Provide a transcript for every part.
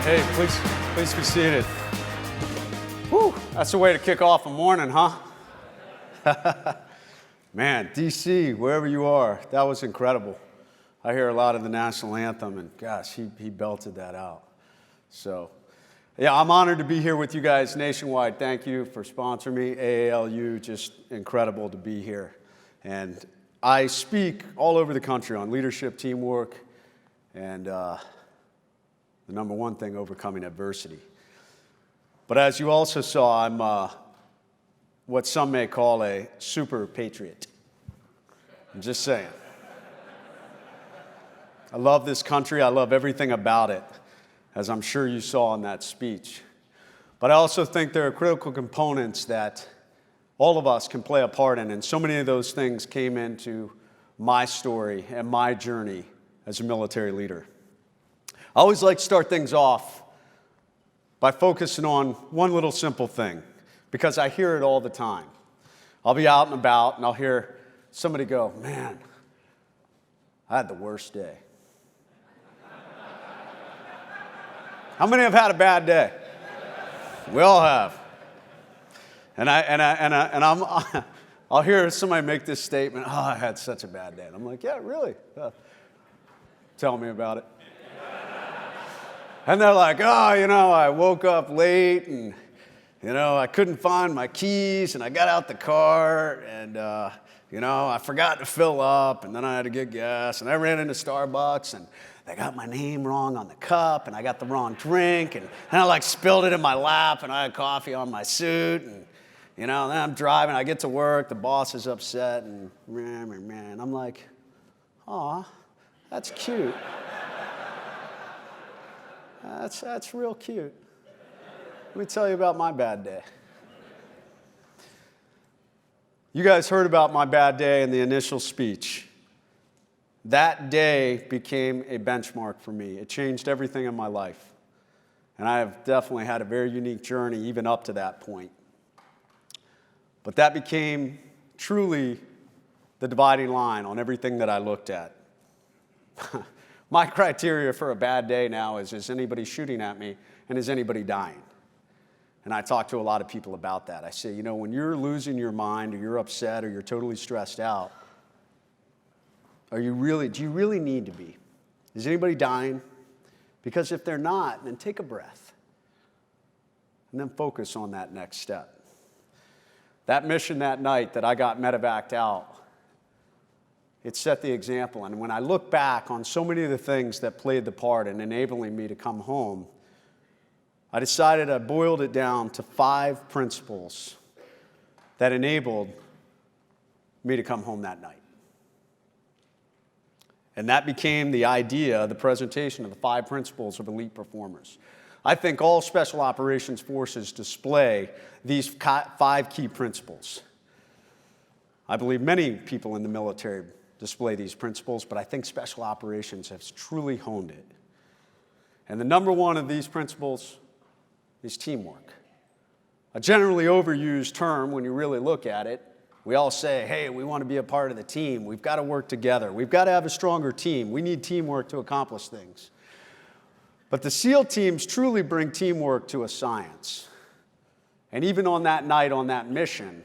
Hey, please be seated. Whew, that's the way to kick off a morning, huh? Man, DC, wherever you are, that was incredible. I hear a lot of the national anthem, and gosh, he belted that out. So, yeah, I'm honored to be here with you guys nationwide. Thank you for sponsoring me. AALU, just incredible to be here. And I speak all over the country on leadership, teamwork, and the number one thing, overcoming adversity. But as you also saw, I'm what some may call a super patriot. I'm just saying. I love this country. I love everything about it, as I'm sure you saw in that speech. But I also think there are critical components that all of us can play a part in, and so many of those things came into my story and my journey as a military leader. I always like to start things off by focusing on one little simple thing, because I hear it all the time. I'll be out and about, and I'll hear somebody go, "Man, I had the worst day." How many have had a bad day? We all have. I'll hear somebody make this statement, "Oh, I had such a bad day." And I'm like, "Yeah, really? Tell me about it." And they're like, "Oh, I woke up late and, I couldn't find my keys and I got out the car and, I forgot to fill up and then I had to get gas and I ran into Starbucks and they got my name wrong on the cup and I got the wrong drink and then I spilled it in my lap and I had coffee on my suit and, then I'm driving, I get to work, the boss is upset and I'm like, aw, that's cute. That's real cute. Let me tell you about my bad day. You guys heard about my bad day in the initial speech. That day became a benchmark for me. It changed everything in my life. And I have definitely had a very unique journey even up to that point. But that became truly the dividing line on everything that I looked at. My criteria for a bad day now is anybody shooting at me and is anybody dying? And I talk to a lot of people about that. I say, when you're losing your mind or you're upset or you're totally stressed out, do you really need to be? Is anybody dying? Because if they're not, then take a breath and then focus on that next step. That mission that night that I got medevaced out, it set the example. And when I look back on so many of the things that played the part in enabling me to come home, I decided I boiled it down to 5 principles that enabled me to come home that night. And that became the idea, the presentation of the 5 principles of elite performers. I think all special operations forces display these 5 key principles. I believe many people in the military display these principles, but I think special operations has truly honed it. And the number one of these principles is teamwork. A generally overused term when you really look at it. We all say, hey, we want to be a part of the team. We've got to work together. We've got to have a stronger team. We need teamwork to accomplish things. But the SEAL teams truly bring teamwork to a science. And even on that night, on that mission,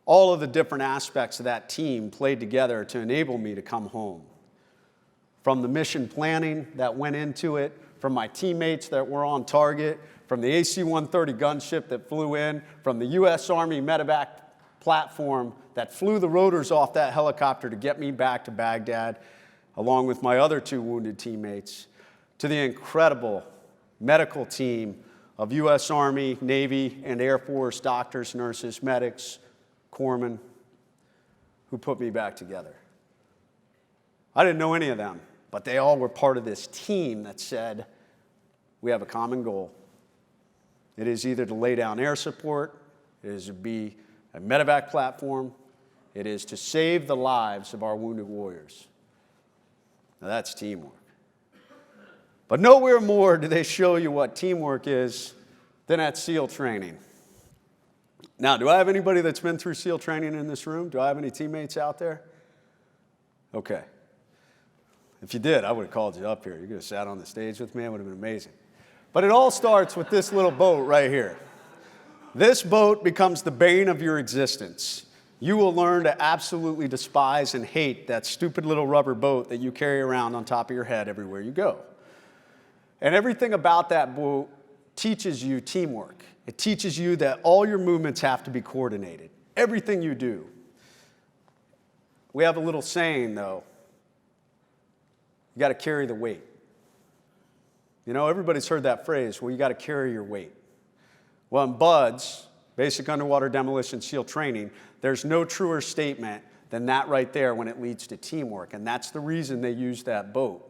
all of the different aspects of that team played together to enable me to come home. From the mission planning that went into it, from my teammates that were on target, from the AC-130 gunship that flew in, from the U.S. Army medevac platform that flew the rotors off that helicopter to get me back to Baghdad, along with my other 2 wounded teammates, to the incredible medical team of U.S. Army, Navy, and Air Force doctors, nurses, medics, corpsmen, who put me back together. I didn't know any of them, but they all were part of this team that said, we have a common goal. It is either to lay down air support, it is to be a medevac platform, it is to save the lives of our wounded warriors. Now that's teamwork. But nowhere more do they show you what teamwork is than at SEAL training. Now, do I have anybody that's been through SEAL training in this room? Do I have any teammates out there? Okay. If you did, I would have called you up here. You could have sat on the stage with me. It would have been amazing. But it all starts with this little boat right here. This boat becomes the bane of your existence. You will learn to absolutely despise and hate that stupid little rubber boat that you carry around on top of your head everywhere you go. And everything about that boat teaches you teamwork. It teaches you that all your movements have to be coordinated. Everything you do. We have a little saying, though. You got to carry the weight. You know, everybody's heard that phrase, well, you got to carry your weight. Well, in BUDS, Basic Underwater Demolition SEAL Training, there's no truer statement than that right there when it leads to teamwork. And that's the reason they use that boat.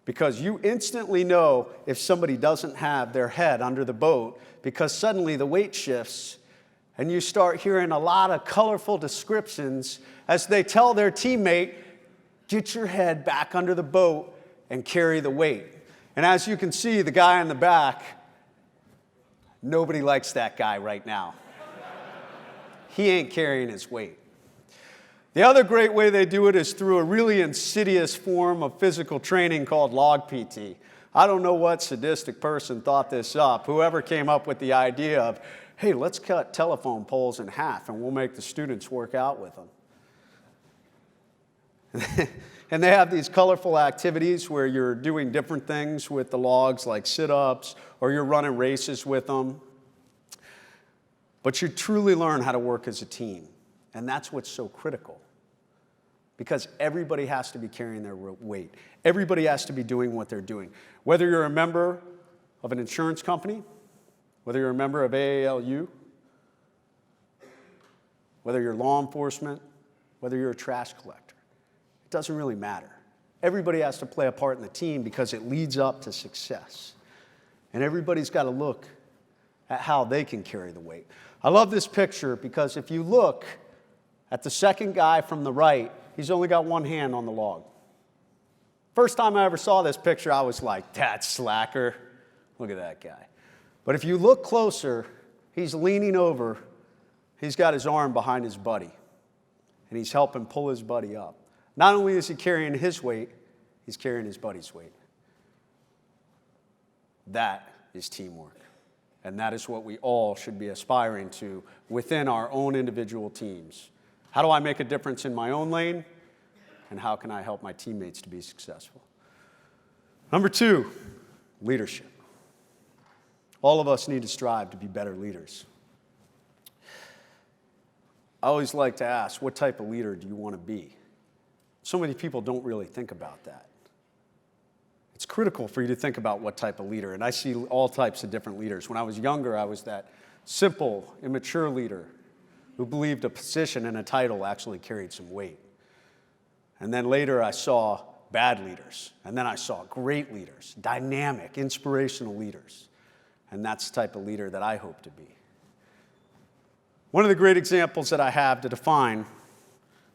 Because you instantly know if somebody doesn't have their head under the boat, because suddenly the weight shifts and you start hearing a lot of colorful descriptions as they tell their teammate, get your head back under the boat and carry the weight. And as you can see, the guy in the back, nobody likes that guy right now. He ain't carrying his weight. The other great way they do it is through a really insidious form of physical training called log PT. I don't know what sadistic person thought this up. Whoever came up with the idea of, hey, let's cut telephone poles in half and we'll make the students work out with them. And they have these colorful activities where you're doing different things with the logs, like sit-ups, or you're running races with them. But you truly learn how to work as a team. And that's what's so critical. Because everybody has to be carrying their weight. Everybody has to be doing what they're doing. Whether you're a member of an insurance company, whether you're a member of AALU, whether you're law enforcement, whether you're a trash collector, it doesn't really matter. Everybody has to play a part in the team because it leads up to success. And everybody's got to look at how they can carry the weight. I love this picture because if you look at the second guy from the right, he's only got one hand on the log. First time I ever saw this picture, I was like, that's slacker. Look at that guy. But if you look closer, he's leaning over. He's got his arm behind his buddy. And he's helping pull his buddy up. Not only is he carrying his weight, he's carrying his buddy's weight. That is teamwork. And that is what we all should be aspiring to within our own individual teams. How do I make a difference in my own lane? And how can I help my teammates to be successful? Number 2, leadership. All of us need to strive to be better leaders. I always like to ask, what type of leader do you want to be? So many people don't really think about that. It's critical for you to think about what type of leader, and I see all types of different leaders. When I was younger, I was that simple, immature leader who believed a position and a title actually carried some weight. And then later I saw bad leaders, and then I saw great leaders, dynamic, inspirational leaders. And that's the type of leader that I hope to be. One of the great examples that I have to define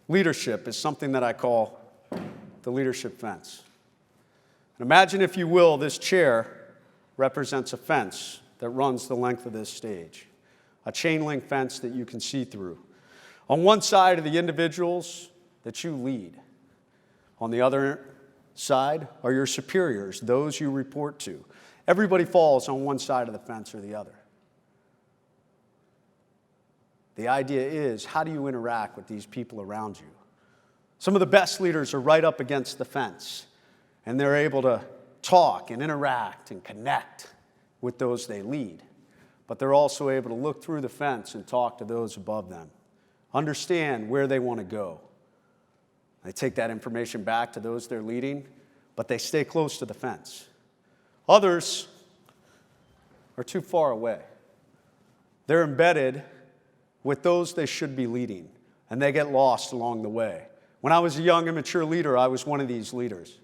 leadership is something that I call the leadership fence. And imagine, if you will, this chair represents a fence that runs the length of this stage, a chain link fence that you can see through. On one side are the individuals that you lead. On the other side are your superiors, those you report to. Everybody falls on one side of the fence or the other. The idea is, how do you interact with these people around you? Some of the best leaders are right up against the fence, and they're able to talk and interact and connect with those they lead. But they're also able to look through the fence and talk to those above them, understand where they want to go. They take that information back to those they're leading, but they stay close to the fence. Others are too far away. They're embedded with those they should be leading, and they get lost along the way. When I was a young, immature leader, I was one of these leaders.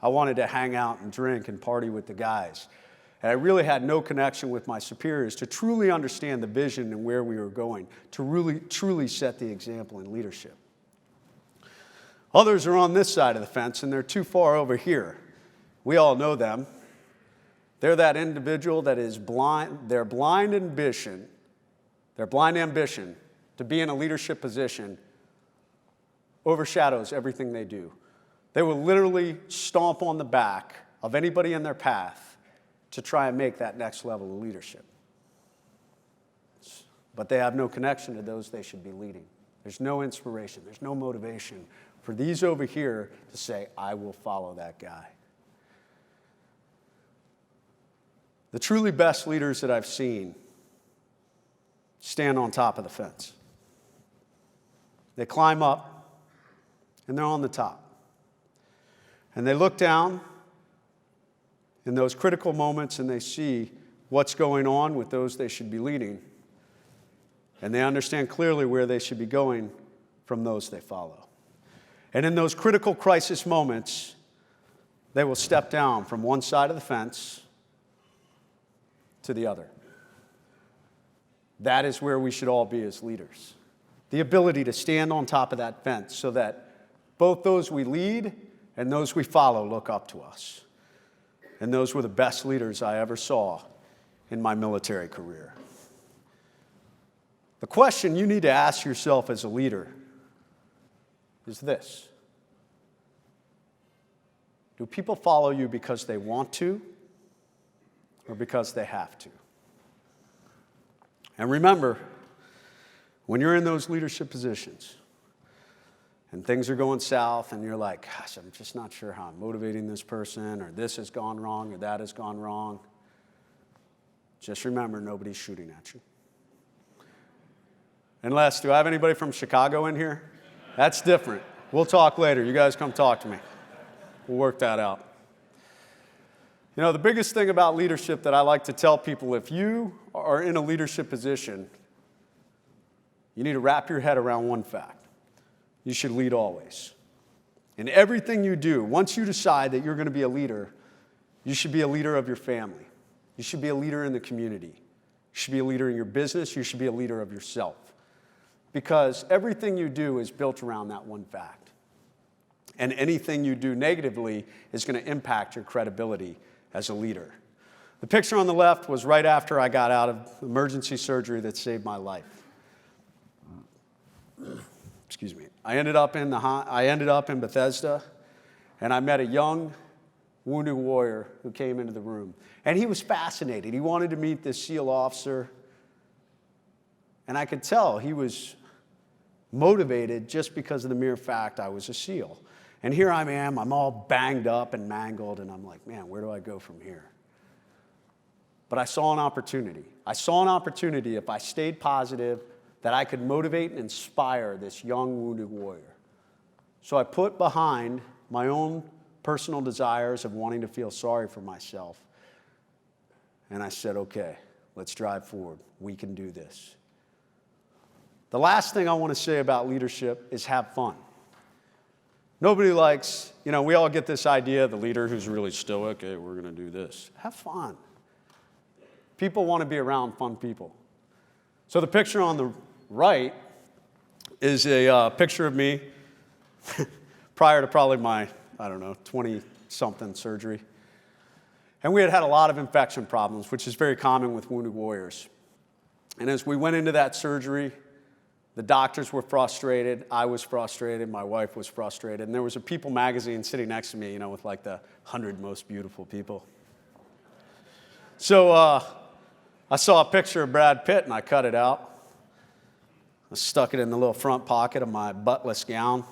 I wanted to hang out and drink and party with the guys. And I really had no connection with my superiors to truly understand the vision and where we were going, to really, truly set the example in leadership. Others are on this side of the fence, and they're too far over here. We all know them. They're that individual that is blind. Their blind ambition to be in a leadership position overshadows everything they do. They will literally stomp on the back of anybody in their path to try and make that next level of leadership. But they have no connection to those they should be leading. There's no inspiration. There's no motivation for these over here to say, I will follow that guy. The truly best leaders that I've seen stand on top of the fence. They climb up, and they're on the top. And they look down in those critical moments, and they see what's going on with those they should be leading. And they understand clearly where they should be going from those they follow. And in those critical crisis moments, they will step down from one side of the fence to the other. That is where we should all be as leaders. The ability to stand on top of that fence so that both those we lead and those we follow look up to us. And those were the best leaders I ever saw in my military career. The question you need to ask yourself as a leader is this: do people follow you because they want to or because they have to? And remember, when you're in those leadership positions and things are going south and you're like, gosh, I'm just not sure how I'm motivating this person, or this has gone wrong, or that has gone wrong, just remember, nobody's shooting at you. Unless, do I have anybody from Chicago in here? That's different. We'll talk later. You guys come talk to me. We'll work that out. You know, the biggest thing about leadership that I like to tell people, if you are in a leadership position, you need to wrap your head around one fact. You should lead always. In everything you do, once you decide that you're going to be a leader, you should be a leader of your family. You should be a leader in the community. You should be a leader in your business. You should be a leader of yourself. Because everything you do is built around that one fact. And anything you do negatively is going to impact your credibility as a leader. The picture on the left was right after I got out of emergency surgery that saved my life. Excuse me. I ended up in Bethesda, and I met a young wounded warrior who came into the room. And he was fascinated. He wanted to meet this SEAL officer. And I could tell he was motivated just because of the mere fact I was a SEAL. And here I am, I'm all banged up and mangled, and I'm like, man, where do I go from here? But I saw an opportunity. I saw an opportunity, if I stayed positive, that I could motivate and inspire this young wounded warrior. So I put behind my own personal desires of wanting to feel sorry for myself. And I said, okay, let's drive forward. We can do this. The last thing I want to say about leadership is have fun. Nobody likes, we all get this idea of the leader who's really stoic. Hey, we're going to do this. Have fun. People want to be around fun people. So the picture on the right is a picture of me prior to probably my, 20-something surgery. And we had had a lot of infection problems, which is very common with wounded warriors. And as we went into that surgery, the doctors were frustrated, I was frustrated, my wife was frustrated, and there was a People magazine sitting next to me, with like the 100 most beautiful people. So I saw a picture of Brad Pitt, and I cut it out. I stuck it in the little front pocket of my buttless gown.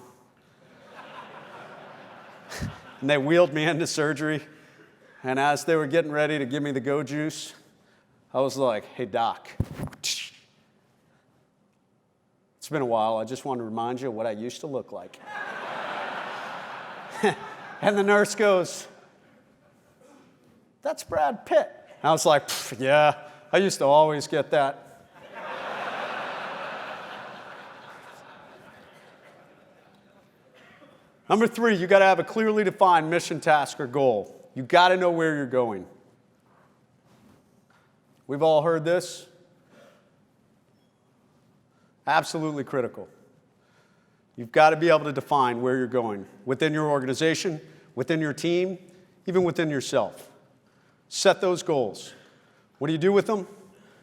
And they wheeled me into surgery, and as they were getting ready to give me the go juice, I was like, hey, doc. It's been a while. I just wanted to remind you of what I used to look like. And the nurse goes, that's Brad Pitt. And I was like, yeah, I used to always get that. Number 3, you got to have a clearly defined mission, task, or goal. You got to know where you're going. We've all heard this. Absolutely critical. You've got to be able to define where you're going within your organization, within your team, even within yourself. Set those goals. What do you do with them?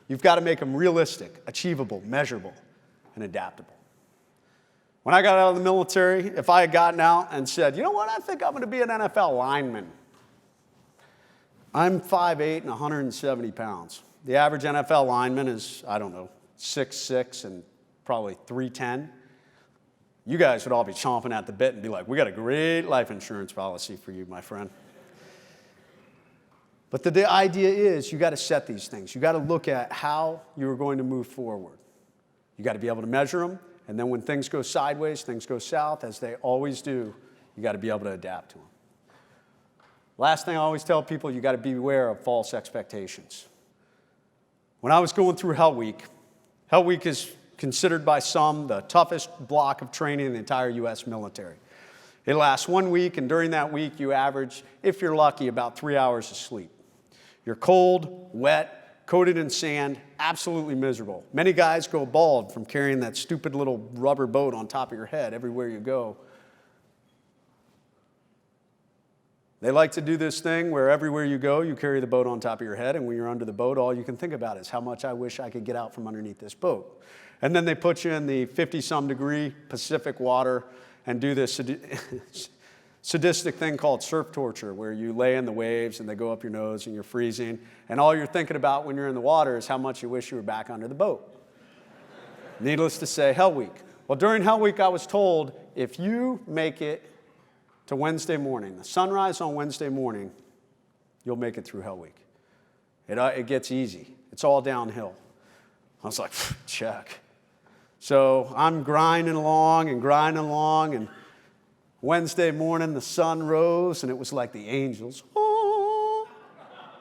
You've got to make them realistic, achievable, measurable, and adaptable. When I got out of the military, if I had gotten out and said, you know what, I think I'm going to be an NFL lineman, I'm 5'8" and 170 pounds. The average NFL lineman is, I don't know, 6'6" and probably 310. You guys would all be chomping at the bit and be like, we got a great life insurance policy for you, my friend. But the idea is you got to set these things. You got to look at how you're going to move forward. You got to be able to measure them, and then when things go sideways, things go south, as they always do, you got to be able to adapt to them. Last thing I always tell people, you got to beware of false expectations. When I was going through Hell Week is considered by some the toughest block of training in the entire U.S. military. It lasts 1 week, and during that week, you average, if you're lucky, about 3 hours of sleep. You're cold, wet, coated in sand, absolutely miserable. Many guys go bald from carrying that stupid little rubber boat on top of your head everywhere you go. They like to do this thing where everywhere you go, you carry the boat on top of your head, and when you're under the boat, all you can think about is how much I wish I could get out from underneath this boat. And then they put you in the 50-some degree Pacific water and do this sadistic thing called surf torture, where you lay in the waves and they go up your nose and you're freezing, and all you're thinking about when you're in the water is how much you wish you were back under the boat. Needless to say, Hell Week. Well, during Hell Week, I was told, if you make it to Wednesday morning, the sunrise on Wednesday morning, you'll make it through Hell Week. It gets easy. It's all downhill. I was like, check. So I'm grinding along, and Wednesday morning the sun rose, and it was like the angels. Oh.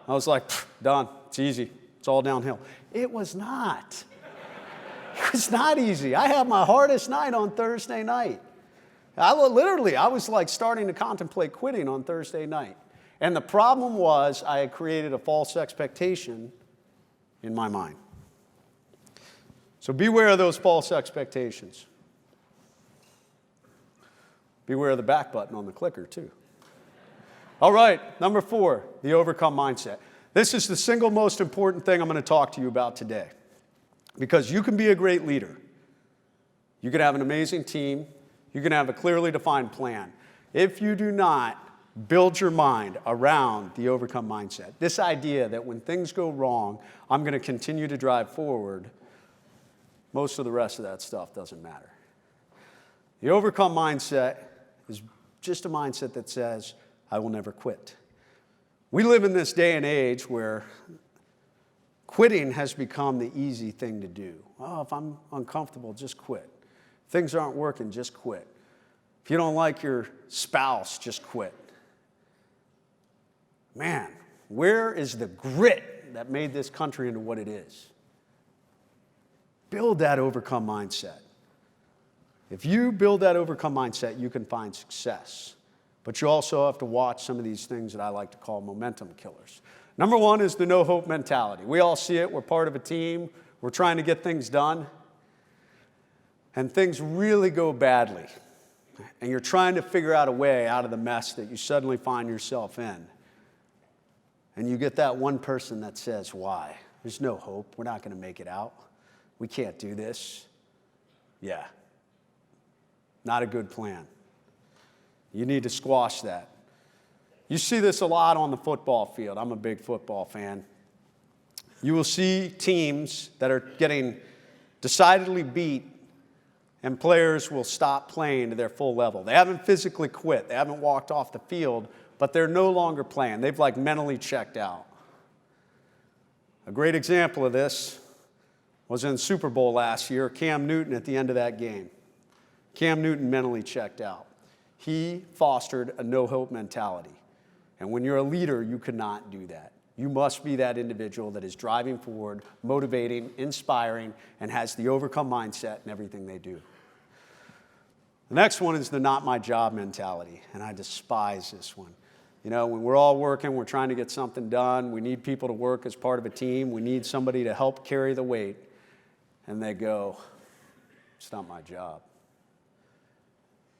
I was like, done. It's easy. It's all downhill. It was not. It was not easy. I had my hardest night on Thursday night. I was like starting to contemplate quitting on Thursday night. And the problem was I had created a false expectation in my mind. So beware of those false expectations. Beware of the back button on the clicker, too. All right, number 4, the overcome mindset. This is the single most important thing I'm going to talk to you about today. Because you can be a great leader. You can have an amazing team. You can have a clearly defined plan. If you do not build your mind around the overcome mindset, this idea that when things go wrong, I'm going to continue to drive forward, most of the rest of that stuff doesn't matter. The overcome mindset is just a mindset that says, I will never quit. We live in this day and age where quitting has become the easy thing to do. Oh, if I'm uncomfortable, just quit. If things aren't working, just quit. If you don't like your spouse, just quit. Man, where is the grit that made this country into what it is? Build that overcome mindset. If you build that overcome mindset, you can find success. But you also have to watch some of these things that I like to call momentum killers. Number 1 is the no hope mentality. We all see it. We're part of a team. We're trying to get things done. And things really go badly. And you're trying to figure out a way out of the mess that you suddenly find yourself in. And you get that one person that says, why? There's no hope. We're not going to make it out. We can't do this. Yeah. Not a good plan. You need to squash that. You see this a lot on the football field. I'm a big football fan. You will see teams that are getting decidedly beat, and players will stop playing to their full level. They haven't physically quit. They haven't walked off the field, but they're no longer playing. They've like mentally checked out. A great example of this was in Super Bowl last year, Cam Newton at the end of that game. Cam Newton mentally checked out. He fostered a no-hope mentality. And when you're a leader, you cannot do that. You must be that individual that is driving forward, motivating, inspiring, and has the overcome mindset in everything they do. The next one is the not my job mentality, and I despise this one. You know, when we're all working, we're trying to get something done, we need people to work as part of a team, we need somebody to help carry the weight, and they go, it's not my job.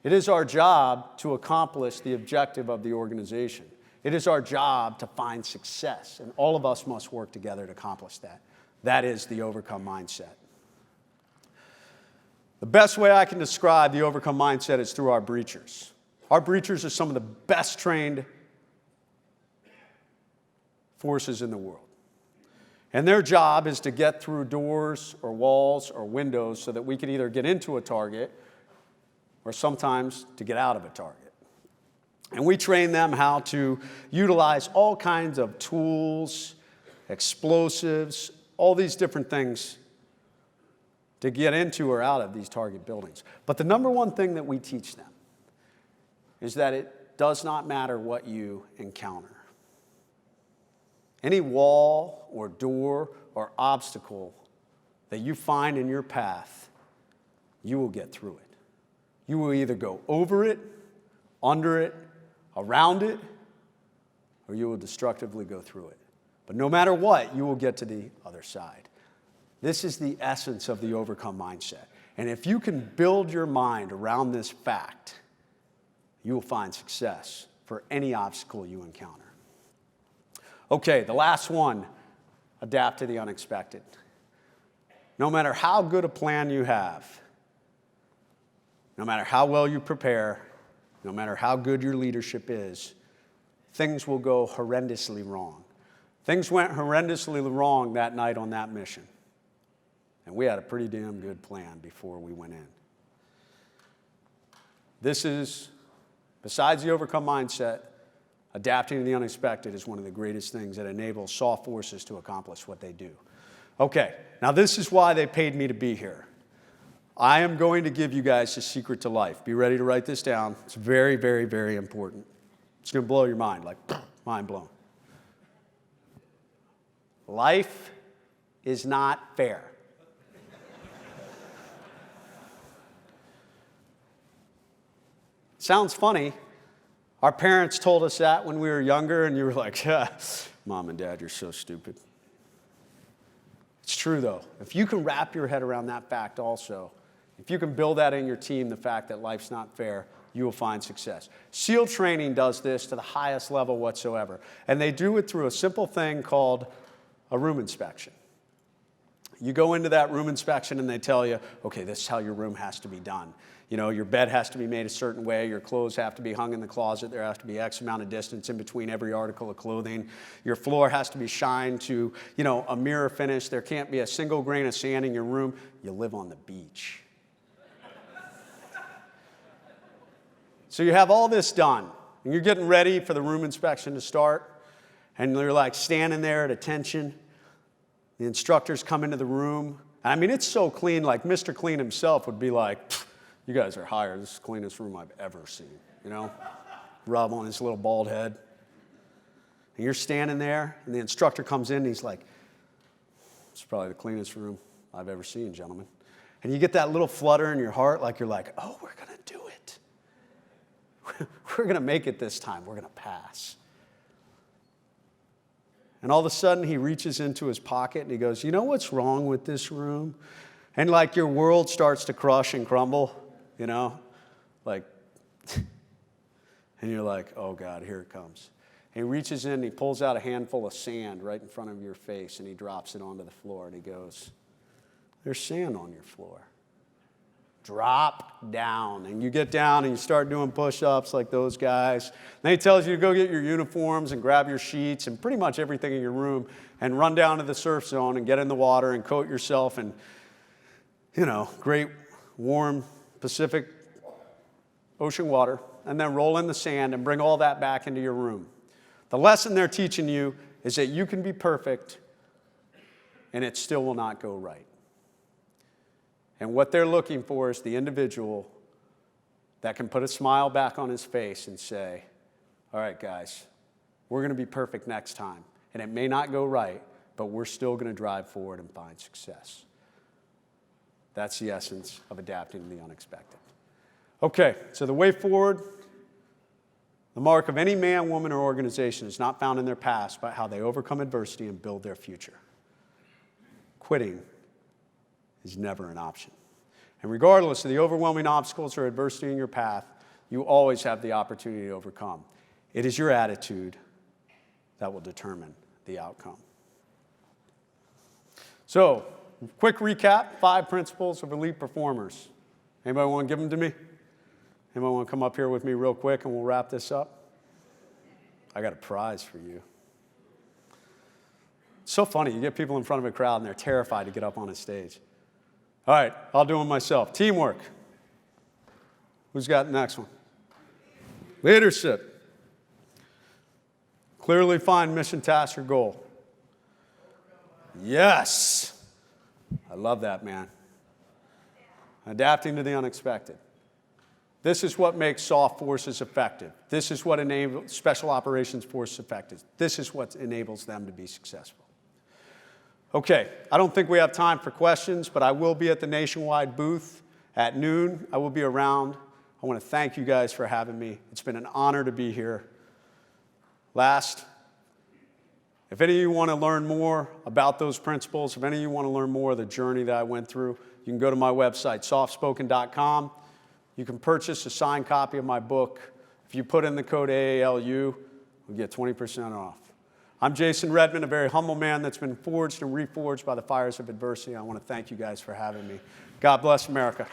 It is our job to accomplish the objective of the organization. It is our job to find success, and all of us must work together to accomplish that. That is the overcome mindset. The best way I can describe the overcome mindset is through our breachers. Our breachers are some of the best trained forces in the world. And their job is to get through doors or walls or windows so that we can either get into a target or sometimes to get out of a target. And we train them how to utilize all kinds of tools, explosives, all these different things to get into or out of these target buildings. But the number one thing that we teach them is that it does not matter what you encounter. Any wall or door or obstacle that you find in your path, you will get through it. You will either go over it, under it, around it, or you will destructively go through it. But no matter what, you will get to the other side. This is the essence of the overcome mindset. And if you can build your mind around this fact, you will find success for any obstacle you encounter. Okay, the last one, adapt to the unexpected. No matter how good a plan you have, no matter how well you prepare, no matter how good your leadership is, things will go horrendously wrong. Things went horrendously wrong that night on that mission. And we had a pretty damn good plan before we went in. This is, besides the overcome mindset, adapting to the unexpected is one of the greatest things that enables soft forces to accomplish what they do. Okay, now this is why they paid me to be here. I am going to give you guys the secret to life. Be ready to write this down. It's very, very, very important. It's going to blow your mind, like mind blown. Life is not fair. Sounds funny. Our parents told us that when we were younger, and you were like, Mom and Dad, you're so stupid. It's true, though. If you can wrap your head around that fact also, if you can build that in your team, the fact that life's not fair, you will find success. SEAL training does this to the highest level whatsoever, and they do it through a simple thing called a room inspection. You go into that room inspection, and they tell you, okay, this is how your room has to be done. You know, your bed has to be made a certain way. Your clothes have to be hung in the closet. There has to be X amount of distance in between every article of clothing. Your floor has to be shined to, a mirror finish. There can't be a single grain of sand in your room. You live on the beach. So you have all this done, and you're getting ready for the room inspection to start, and you're like standing there at attention. The instructors come into the room. I mean, it's so clean, like Mr. Clean himself would be like, you guys are higher. This is the cleanest room I've ever seen, Rub on his little bald head. And you're standing there, and the instructor comes in, and he's like, it's probably the cleanest room I've ever seen, gentlemen. And you get that little flutter in your heart, like you're like, oh, we're going to do it. We're going to make it this time. We're going to pass. And all of a sudden, he reaches into his pocket, and he goes, you know what's wrong with this room? And like your world starts to crush and crumble. And you're like, oh God, here it comes. And he reaches in and he pulls out a handful of sand right in front of your face and he drops it onto the floor and he goes, there's sand on your floor. Drop down. And you get down and you start doing push-ups like those guys. Then he tells you to go get your uniforms and grab your sheets and pretty much everything in your room and run down to the surf zone and get in the water and coat yourself in, great warm Pacific Ocean water, and then roll in the sand and bring all that back into your room. The lesson they're teaching you is that you can be perfect and it still will not go right. And what they're looking for is the individual that can put a smile back on his face and say, all right, guys, we're going to be perfect next time. And it may not go right, but we're still going to drive forward and find success. That's the essence of adapting to the unexpected. Okay, so the way forward, the mark of any man, woman, or organization is not found in their past, but how they overcome adversity and build their future. Quitting is never an option. And regardless of the overwhelming obstacles or adversity in your path, you always have the opportunity to overcome. It is your attitude that will determine the outcome. So, quick recap, 5 principles of elite performers. Anybody want to give them to me? Anybody want to come up here with me real quick and we'll wrap this up? I got a prize for you. It's so funny. You get people in front of a crowd and they're terrified to get up on a stage. All right, I'll do them myself. Teamwork. Who's got the next one? Leadership. Clearly find mission, task, or goal. Yes. I love that, man. Adapting to the unexpected. This is what makes soft forces effective. This is what enables special operations forces effective. This is what enables them to be successful. Okay, I don't think we have time for questions, but I will be at the Nationwide booth at noon. I will be around. I want to thank you guys for having me. It's been an honor to be here. Last, if any of you want to learn more about those principles, if any of you want to learn more of the journey that I went through, you can go to my website, softspoken.com. You can purchase a signed copy of my book. If you put in the code AALU, you'll get 20% off. I'm Jason Redman, a very humble man that's been forged and reforged by the fires of adversity. I want to thank you guys for having me. God bless America.